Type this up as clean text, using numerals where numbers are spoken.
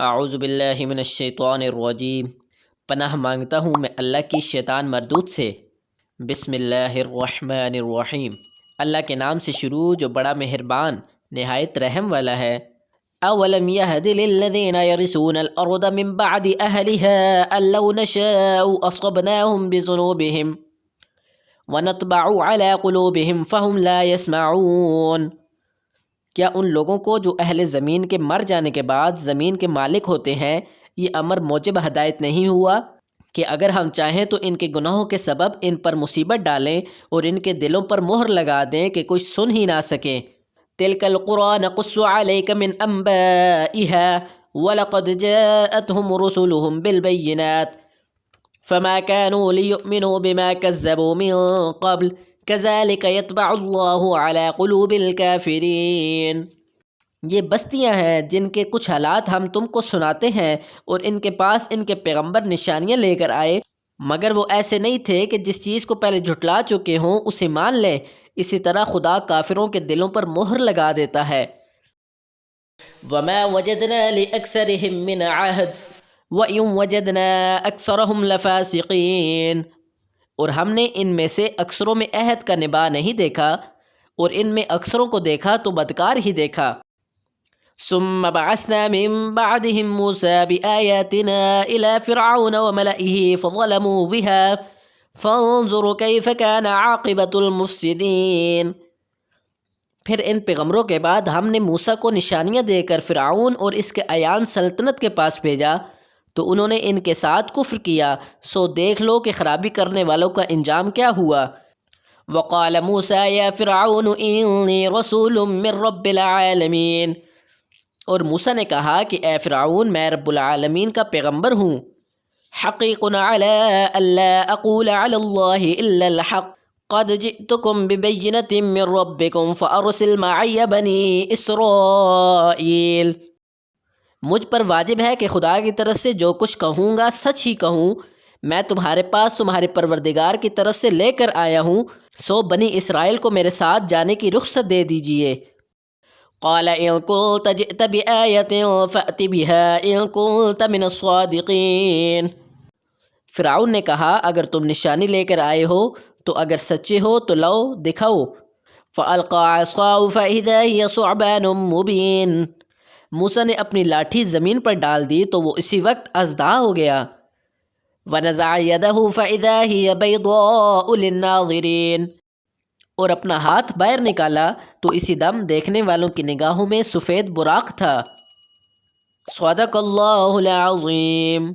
اعوذ باللہ من الشیطان الرجیم، پناہ مانگتا ہوں میں اللہ کی شیطان مردود سے۔ بسم اللہ الرحمن الرحیم، اللہ کے نام سے شروع جو بڑا مہربان نہایت رحم والا ہے۔ اولم یہد للذین یرثون الارض من بعد اہلها ان لو نشاء اصبناہم بذنوبہم ونطبع علی قلوبہم فہم لا یسمعون۔ کیا ان لوگوں کو جو اہل زمین کے مر جانے کے بعد زمین کے مالک ہوتے ہیں یہ امر موجب ہدایت نہیں ہوا کہ اگر ہم چاہیں تو ان کے گناہوں کے سبب ان پر مصیبت ڈالیں اور ان کے دلوں پر مہر لگا دیں کہ کچھ سن ہی نہ سکیں۔ تلک القری نقص علیک من انبائها ولقد جاءتهم رسلهم بالبینات فما كانوا ليؤمنوا بما كذبوا من قبل كذلك يطبع الله على قلوب الكافرين۔ یہ بستیاں ہیں جن کے کچھ حالات ہم تم کو سناتے ہیں اور ان کے پاس ان کے پیغمبر نشانیاں لے کر آئے، مگر وہ ایسے نہیں تھے کہ جس چیز کو پہلے جھٹلا چکے ہوں اسے مان لیں۔ اسی طرح خدا کافروں کے دلوں پر مہر لگا دیتا ہے۔ وَمَا وَجَدْنَا لِأَكْثَرِهِم مِّنْ عَهْدٍ وَإِن وَجَدْنَا أَكْثَرَهُمْ لَفَاسِقِينَ۔ اور ہم نے ان میں سے اکثروں میں عہد کا نبھا نہیں دیکھا اور ان میں اکثروں کو دیکھا تو بدکار ہی دیکھا۔ ثم بعثنا من بعدهم موسى بآياتنا إلى فرعون وملئه فظلموا بها فانظر كيف كان عاقبة المفسدين۔ پھر ان پیغمبروں کے بعد ہم نے موسیٰ کو نشانیاں دے کر فرعون اور اس کے اعیان سلطنت کے پاس بھیجا تو انہوں نے ان کے ساتھ کفر کیا، سو دیکھ لو کہ خرابی کرنے والوں کا انجام کیا ہوا۔ وقال موسیٰ یا فرعون انی رسول من رب العالمین۔ اور موسیٰ نے کہا کہ اے فرعون میں رب العالمین کا پیغمبر ہوں۔ حقیق علی الا اقول علی اللہ الا الحق قد جئتکم ببینۃ من ربکم فارسل معی بنی اسرائیل۔ مجھ پر واجب ہے کہ خدا کی طرف سے جو کچھ کہوں گا سچ ہی کہوں۔ میں تمہارے پاس تمہارے پروردگار کی طرف سے لے کر آیا ہوں، سو بنی اسرائیل کو میرے ساتھ جانے کی رخصت دے دیجئے۔ قال ان كنت جئت بآية فأت بها ان كنت من الصادقين۔ فرعون نے کہا اگر تم نشانی لے کر آئے ہو تو اگر سچے ہو تو لاؤ دکھاؤ۔ فألقى عصاه فإذا هي ثعبان مبين۔ موسیٰ نے اپنی لاٹھی زمین پر ڈال دی تو وہ اسی وقت اژدہا ہو گیا۔ ونزع يده فإذا هي بيضاء للناظرين۔ اور اپنا ہاتھ باہر نکالا تو اسی دم دیکھنے والوں کی نگاہوں میں سفید براق تھا۔ صدق اللہ العظیم۔